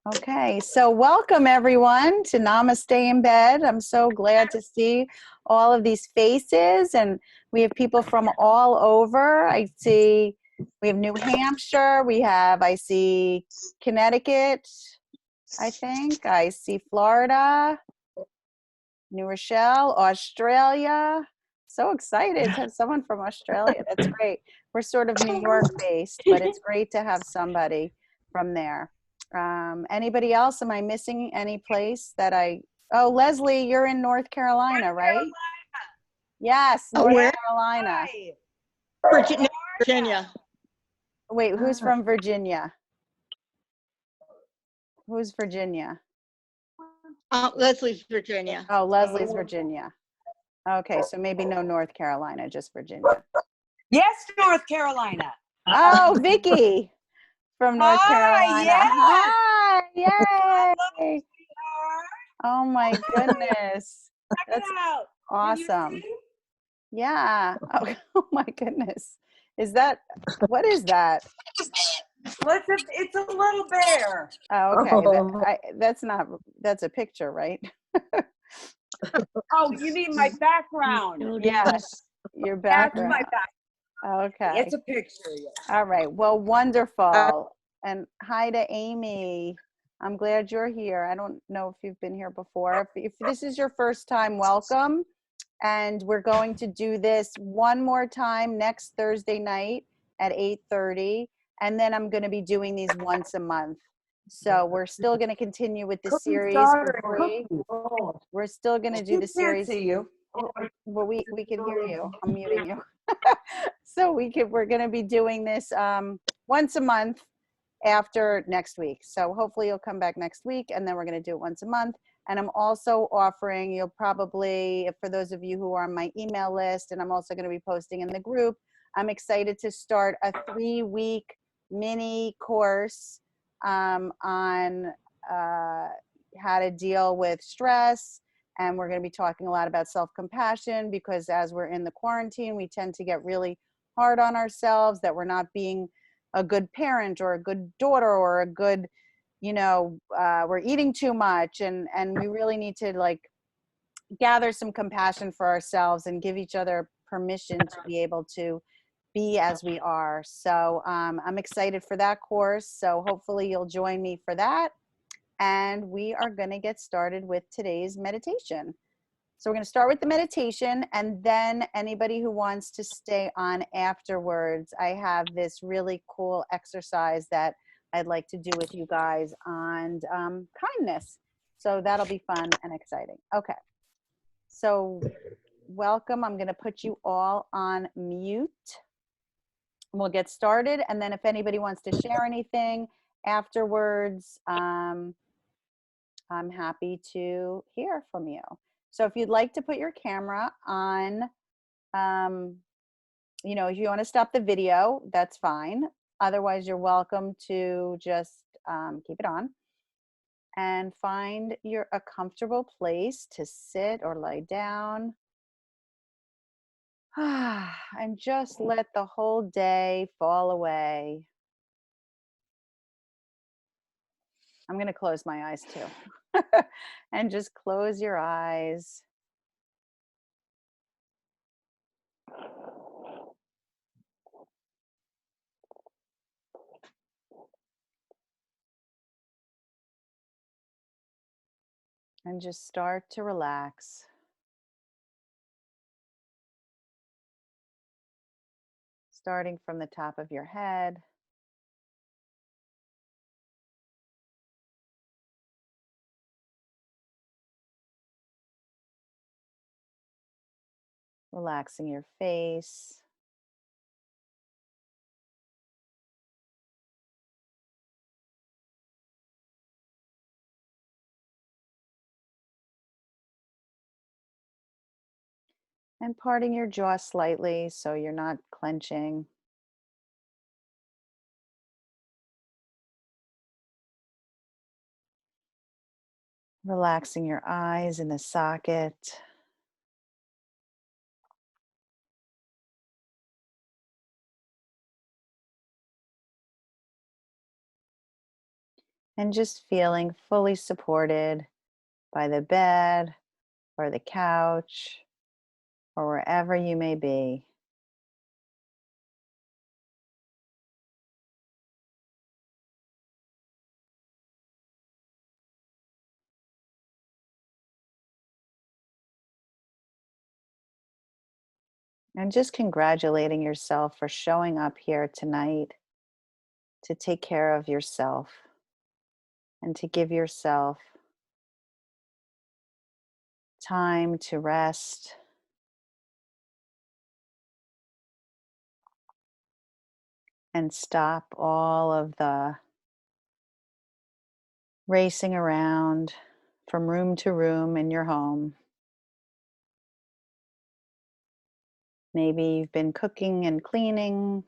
Okay, so welcome everyone to Namaste in Bed. I'm so glad to see all of these faces, and we have people from all over. I see we have New Hampshire, I see Connecticut, I think. I see Florida, New Rochelle, Australia. So excited to have someone from Australia. That's great. We're sort of New York based, but it's great to have somebody from there. Anybody else? Am I missing any place that oh, Leslie, you're in North Carolina, right? Yes, North Where? Carolina. Virginia. Wait, who's from Virginia? Who's Virginia? Leslie's Virginia. Oh, Leslie's Virginia. Okay, so maybe no North Carolina, just Virginia. Yes, North Carolina. Oh, Vicky from North Carolina. Yes. Hi, yay. Oh my goodness. That's awesome. Yeah. Oh my goodness. What is that? It's a little bear. Oh, okay. That's a picture, right? Oh, you mean my background? Yes, your background. That's my background. Okay. It's a picture. Yes. All right. Well, wonderful. And hi to Amy. I'm glad you're here. I don't know if you've been here before. If this is your first time, welcome. And we're going to do this one more time next Thursday night at 8:30. And then I'm going to be doing these once a month. So we're still going to continue with the series for free. We're still going to do the series. See you. Well, we can hear you. I'm muting you. So we're going to be doing this once a month after next week. So hopefully you'll come back next week, and then we're going to do it once a month. And I'm also offering, you'll probably, for those of you who are on my email list, and I'm also going to be posting in the group, I'm excited to start a 3-week mini course on how to deal with stress. And we're going to be talking a lot about self-compassion, because as we're in the quarantine, we tend to get really hard on ourselves that we're not being a good parent or a good daughter or a good, we're eating too much. And we really need to gather some compassion for ourselves and give each other permission to be able to be as we are. So I'm excited for that course. So hopefully you'll join me for that. And we are going to get started with today's meditation. So we're going to start with the meditation, and then anybody who wants to stay on afterwards, I have this really cool exercise that I'd like to do with you guys on kindness. So that'll be fun and exciting. Okay. So welcome. I'm going to put you all on mute. We'll get started. And then if anybody wants to share anything afterwards, I'm happy to hear from you. So if you'd like to put your camera on, if you want to stop the video, that's fine. Otherwise, you're welcome to just keep it on. And find a comfortable place to sit or lie down. And just let the whole day fall away. I'm going to close my eyes too. And just close your eyes. And just start to relax. Starting from the top of your head. Relaxing your face. And parting your jaw slightly so you're not clenching. Relaxing your eyes in the socket. and just feeling fully supported by the bed or the couch or wherever you may be. And just congratulating yourself for showing up here tonight to take care of yourself and to give yourself time to rest and stop all of the racing around from room to room in your home. Maybe you've been cooking and cleaning.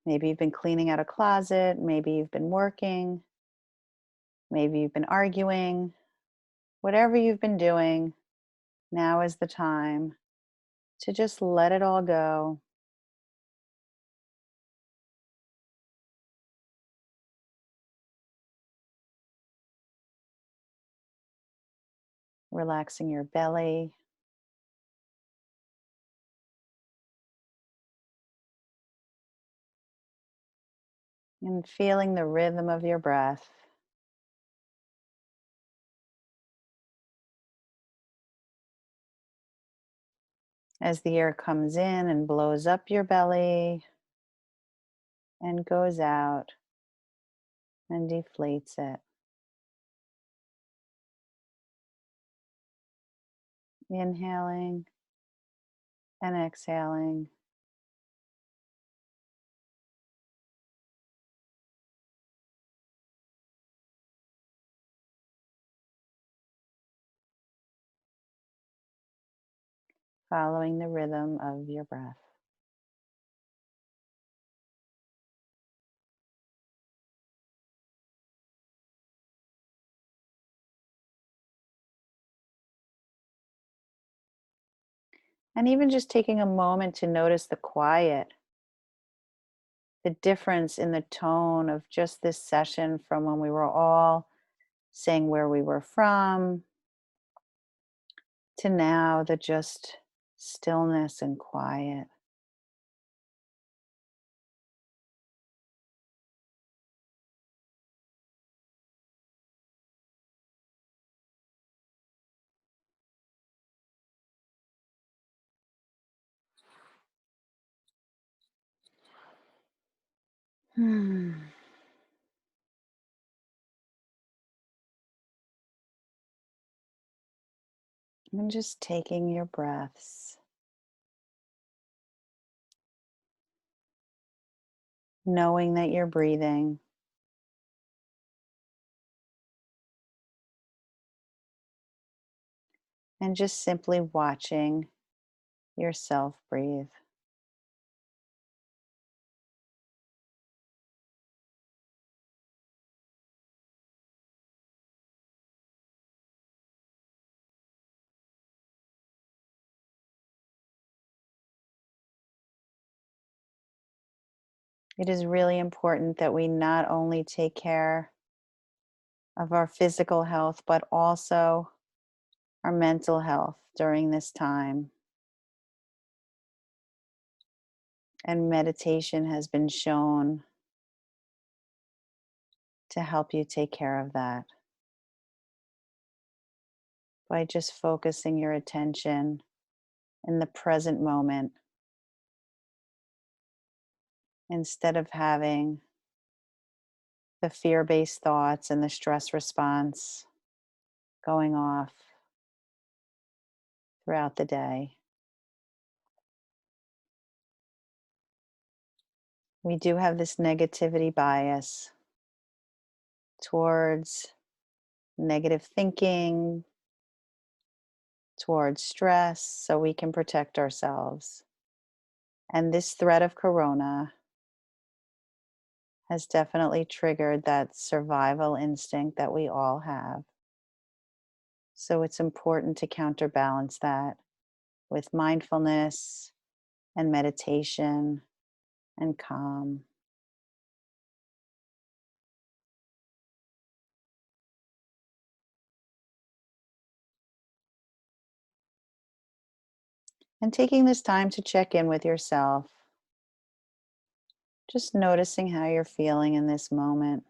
Maybe you've been cleaning out a closet. Maybe you've been working. Maybe you've been arguing. Whatever you've been doing, now is the time to just let it all go. Relaxing your belly and feeling the rhythm of your breath as the air comes in and blows up your belly and goes out and deflates it. Inhaling and exhaling. Following the rhythm of your breath. And even just taking a moment to notice the quiet, the difference in the tone of just this session from when we were all saying where we were from to now, the just stillness and quiet. Hmm. And just taking your breaths, knowing that you're breathing, and just simply watching yourself breathe. It is really important that we not only take care of our physical health, but also our mental health during this time. And meditation has been shown to help you take care of that by just focusing your attention in the present moment instead of having the fear based thoughts and the stress response going off throughout the day. We do have this negativity bias towards negative thinking, towards stress, so we can protect ourselves. And this threat of corona has definitely triggered that survival instinct that we all have. So it's important to counterbalance that with mindfulness and meditation and calm. And taking this time to check in with yourself, just noticing how you're feeling in this moment.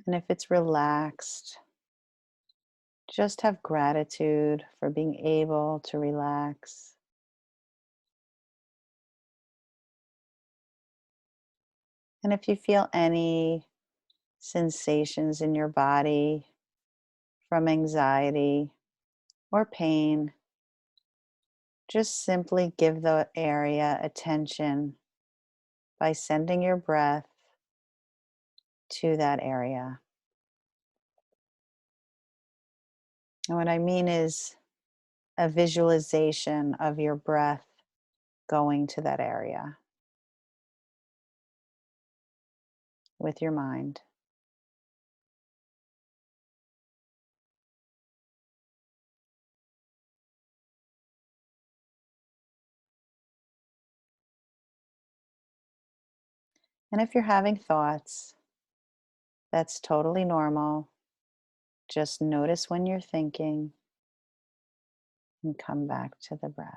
And if it's relaxed, just have gratitude for being able to relax. And if you feel any sensations in your body from anxiety or pain, just simply give the area attention by sending your breath to that area. And what I mean is a visualization of your breath going to that area with your mind. And if you're having thoughts, that's totally normal. Just notice when you're thinking and come back to the breath.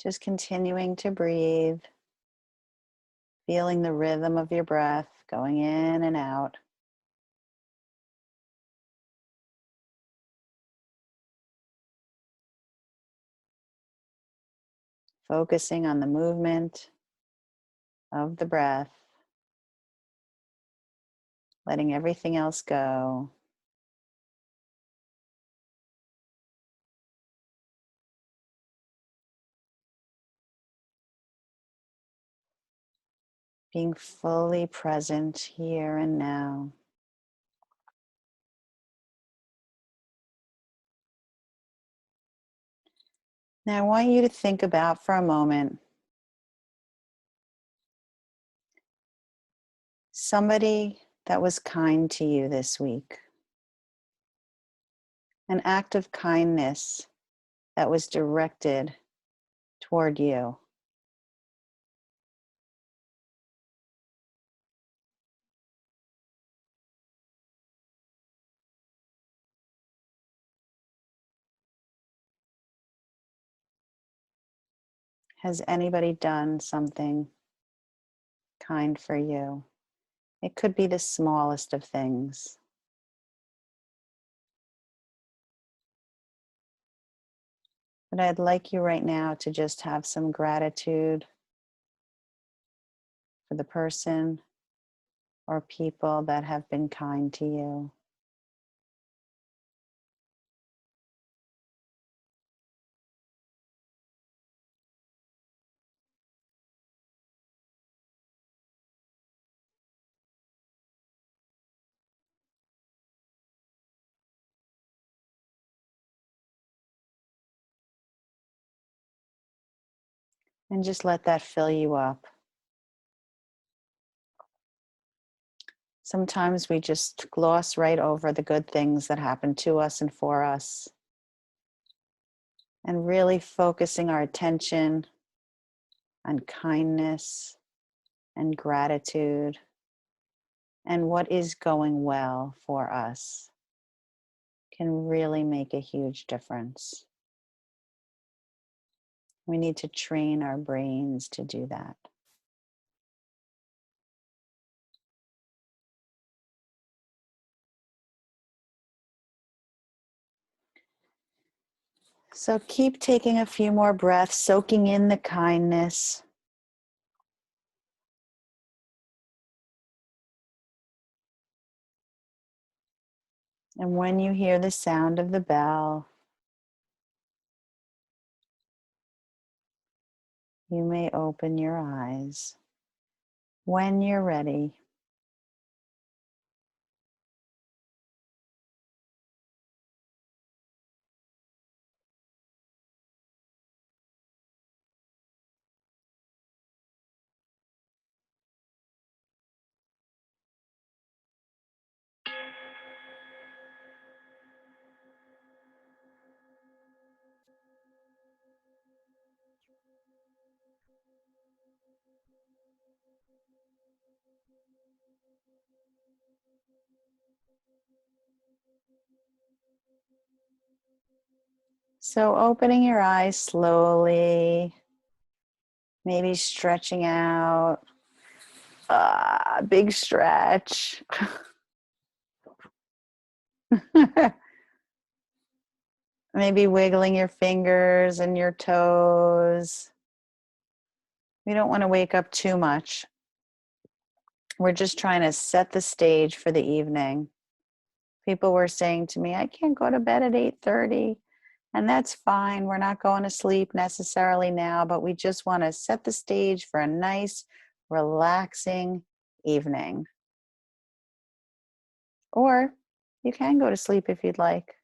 Just continuing to breathe, feeling the rhythm of your breath going in and out. Focusing on the movement of the breath, letting everything else go. Being fully present here and now. Now, I want you to think about for a moment somebody that was kind to you this week, an act of kindness that was directed toward you. Has anybody done something kind for you? It could be the smallest of things. But I'd like you right now to just have some gratitude for the person or people that have been kind to you. And just let that fill you up. Sometimes we just gloss right over the good things that happen to us and for us, and really focusing our attention on kindness and gratitude and what is going well for us can really make a huge difference. We need to train our brains to do that. So keep taking a few more breaths, soaking in the kindness. And when you hear the sound of the bell, you may open your eyes when you're ready. So opening your eyes slowly, maybe stretching out, big stretch. Maybe wiggling your fingers and your toes. We don't want to wake up too much. We're just trying to set the stage for the evening. People were saying to me, I can't go to bed at 8:30. And that's fine. We're not going to sleep necessarily now, but we just want to set the stage for a nice, relaxing evening. Or you can go to sleep if you'd like.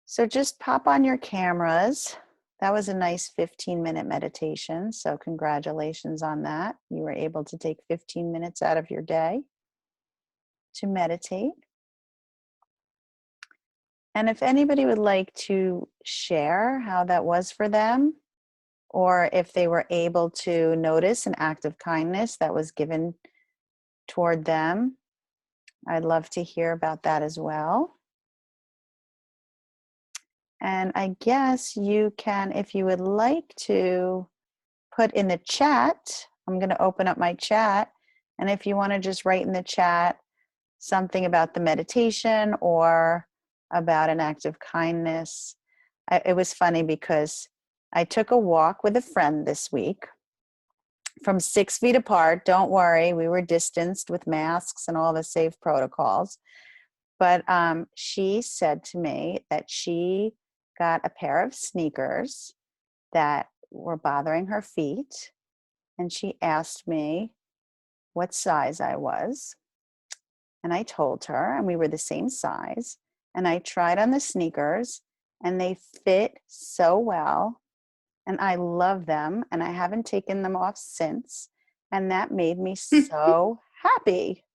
So just pop on your cameras. That was a nice 15-minute meditation. So congratulations on that. You were able to take 15 minutes out of your day to meditate. And if anybody would like to share how that was for them, or if they were able to notice an act of kindness that was given toward them, I'd love to hear about that as well. And I guess you can, if you would like to, put in the chat. I'm going to open up my chat. And if you want to just write in the chat something about the meditation or about an act of kindness. It was funny because I took a walk with a friend this week from 6 feet apart. Don't worry, we were distanced with masks and all the safe protocols. But she said to me that she got a pair of sneakers that were bothering her feet. And she asked me what size I was. And I told her, and we were the same size. And I tried on the sneakers, and they fit so well. And I love them, and I haven't taken them off since. And that made me so happy.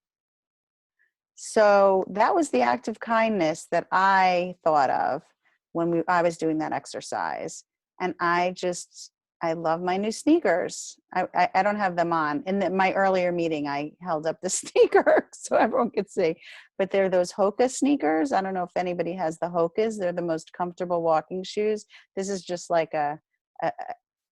So that was the act of kindness that I thought of when I was doing that exercise. And I love my new sneakers. I don't have them on. In my earlier meeting, I held up the sneaker so everyone could see. But they're those Hoka sneakers. I don't know if anybody has the Hokas. They're the most comfortable walking shoes. This is just like a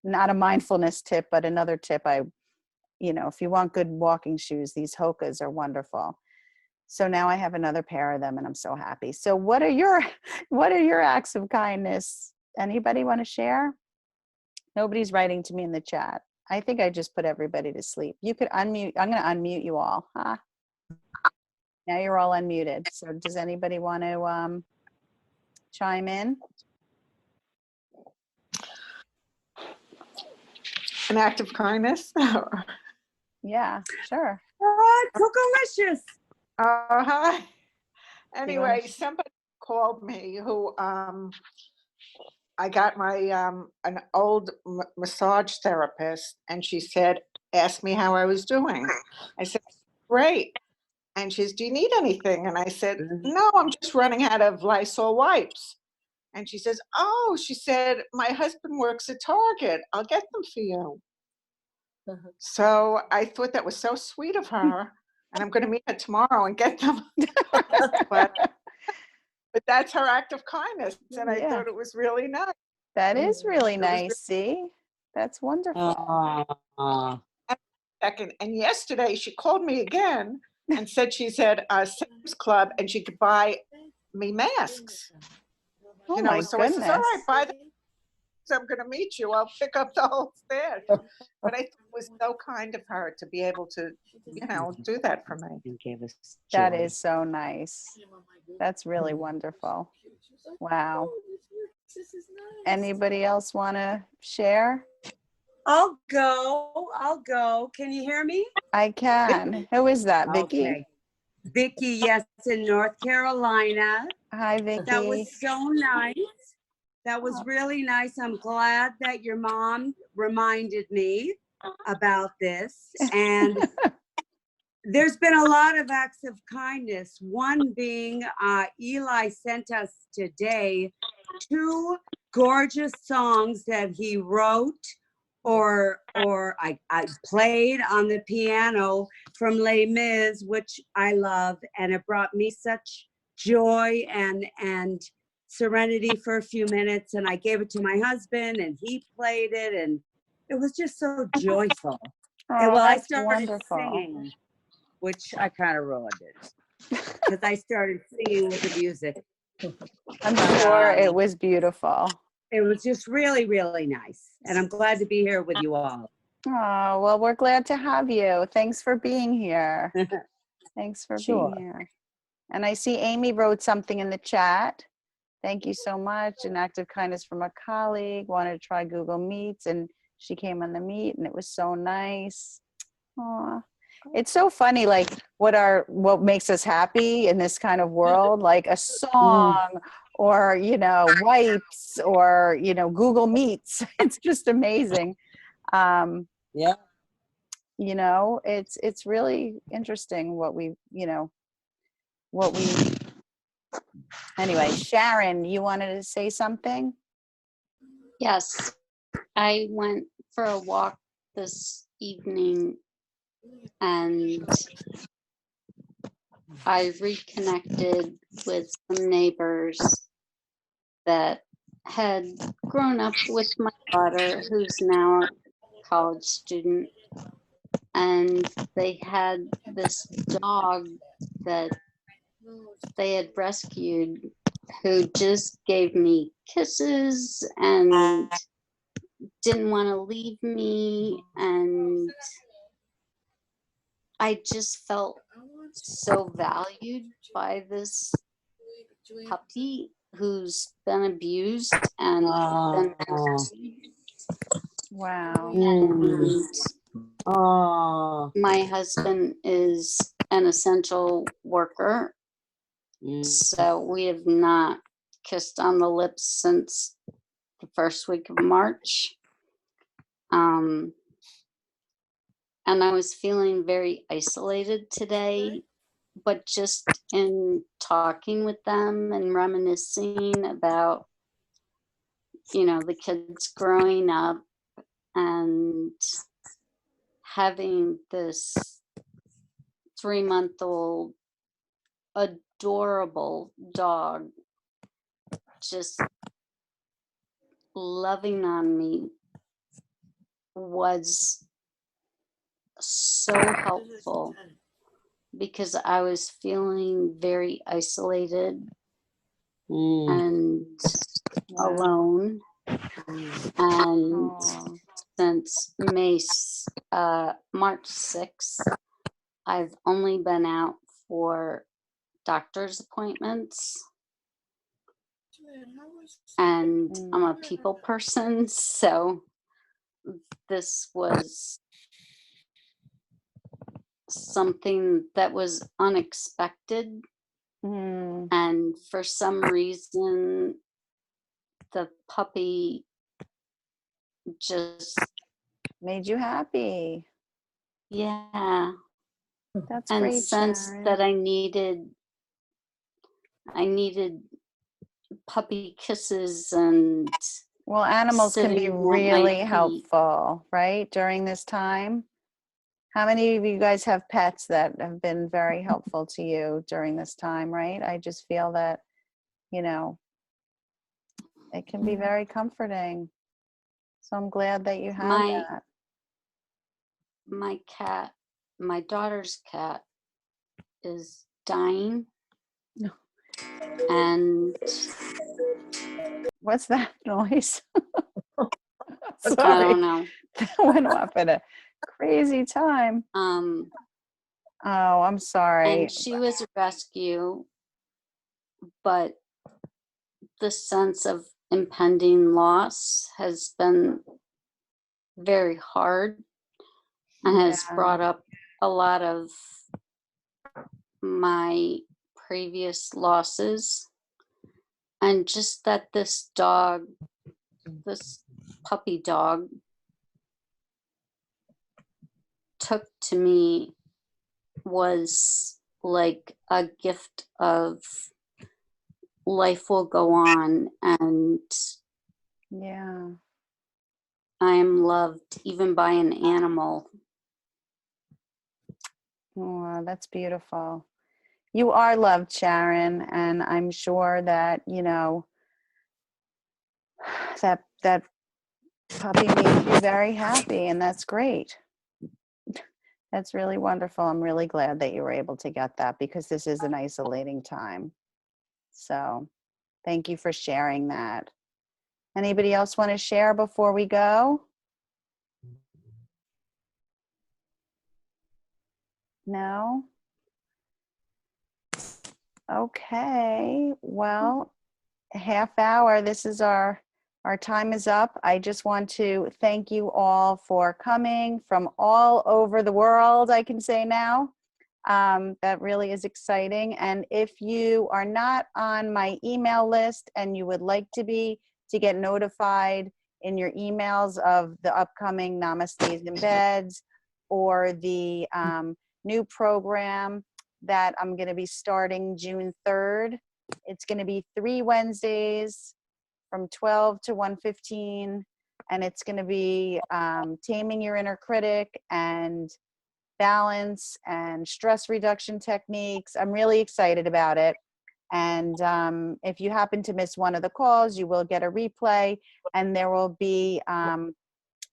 not a mindfulness tip, but another tip. If you want good walking shoes, these Hokas are wonderful. So now I have another pair of them and I'm so happy. So what are your acts of kindness? Anybody want to share? Nobody's writing to me in the chat. I think I just put everybody to sleep. You could unmute. I'm going to unmute you all. Huh? Now you're all unmuted. So does anybody want to chime in? An act of kindness? Yeah, sure. What? Cookalicious. Hi. Anyway, Delicious. somebody called me who I got my an old massage therapist, and she said, asked me how I was doing. I said, great. And she says, do you need anything? And I said, no, I'm just running out of Lysol wipes. And she says, oh, she said, my husband works at Target. I'll get them for you. So I thought that was so sweet of her. And I'm going to meet her tomorrow and get them. but that's her act of kindness. And I Yeah. thought it was really nice. That is really It was nice. See, that's wonderful. Aw. second. And yesterday she called me again and said she's at Sam's Club and she could buy me masks. Oh You know, my so I says, all right, goodness. buy them. So I'm going to meet you. I'll pick up the whole stash. But I thought it was so kind of her to be able to, you know, do that for me. And gave us That joy. is so nice. That's really wonderful. Wow. Anybody else want to share? I'll go. I'll go. Can you hear me? I can. Who is that, Vicky? Okay. Vicky, yes, in North Carolina. Hi, That Vicky. was so nice. That was really nice. I'm glad that your mom reminded me about this. And there's been a lot of acts of kindness. One being Eli sent us today 2 gorgeous songs that he wrote or I played on the piano from Les Mis, which I love, and it brought me such joy and serenity for a few minutes. And I gave it to my husband, and he played it, and it was just so joyful. And Oh, well, I that's started wonderful. singing, which I kind of ruined it because I started singing with the music. I'm sure it Um, was beautiful. It was just really, really nice. And I'm glad to be here with you all. Oh, well, we're glad to have you. Thanks for being here. Thanks for Sure. being here. And I see Amy wrote something in the chat. Thank you so much. An act of kindness from a colleague. Wanted to try Google Meets, and she came on the meet, and it was so nice. Aw. It's so funny, like what makes us happy in this kind of world, like a song or, you know, wipes or, you know, Google Meets. It's just amazing. Yeah. You know, it's really interesting what we, you know, anyway, Sharon, you wanted to say something? Yes, I went for a walk this evening and I reconnected with some neighbors that had grown up with my daughter, who's now a college student. And they had this dog that they had rescued who just gave me kisses and didn't want to leave me, and I just felt so valued by this puppy who's been abused and been Wow. and Oh. my husband is an essential worker, so we have not kissed on the lips since the first week of March. And I was feeling very isolated today, but just in talking with them and reminiscing about, you know, the kids growing up and having this 3-month-old adorable dog just loving on me was so helpful because I was feeling very isolated and alone. And since March 6th, I've only been out for doctor's appointments. And I'm a people person, so this was something that was unexpected. And for some reason, the puppy just made you happy. Yeah. That's and great, sensed Sharon. that I needed puppy kisses and Well, animals can be sitting at my really feet. helpful, right, during this time? How many of you guys have pets that have been very helpful to you during this time, right? I just feel that, you know, it can be very comforting. So I'm glad that you have My that. my cat, my daughter's cat is dying. No. And What's that noise? I Sorry, don't know. that went off at a crazy time. Um, Oh, I'm sorry. and she was a rescue, but the sense of impending loss has been very hard and has Yeah. brought up a lot of my previous losses. And just that this dog, this puppy dog, took to me was like a gift of life will go on, and Yeah. I am loved even by an animal. Oh, that's beautiful. You are loved, Sharon, and I'm sure that, you know, that puppy made you very happy, and that's great. That's really wonderful. I'm really glad that you were able to get that because this is an isolating time. So thank you for sharing that. Anybody else want to share before we go? No? Okay. Well, a half hour. This is our time is up. I just want to thank you all for coming from all over the world, I can say now. That really is exciting. And if you are not on my email list and you would like to be, to get notified in your emails of the upcoming Namaste's in Beds or the new program that I'm going to be starting June 3rd. It's going to be 3 Wednesdays from 12 to 1:15, and it's going to be taming your inner critic and balance and stress reduction techniques. I'm really excited about it. And if you happen to miss one of the calls, you will get a replay, and there will be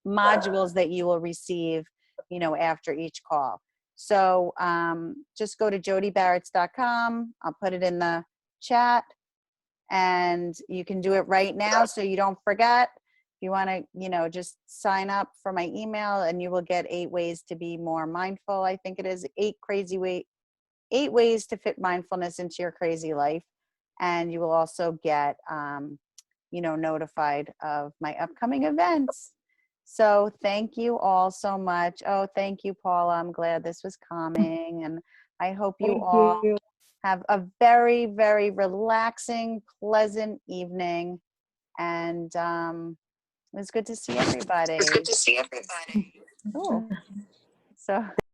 modules that you will receive, you know, after each call. So just go to jodybarretts.com. I'll put it in the chat, and you can do it right now so you don't forget. If you want to, you know, just sign up for my email, and you will get 8 ways to be more mindful. I think it is 8 ways to fit mindfulness into your crazy life. And you will also get, you know, notified of my upcoming events. So thank you all so much. Oh, thank you, Paula. I'm glad this was calming, and I hope you all have a very, very relaxing, pleasant evening. And it was good to see everybody. It's good to see everybody. Cool. So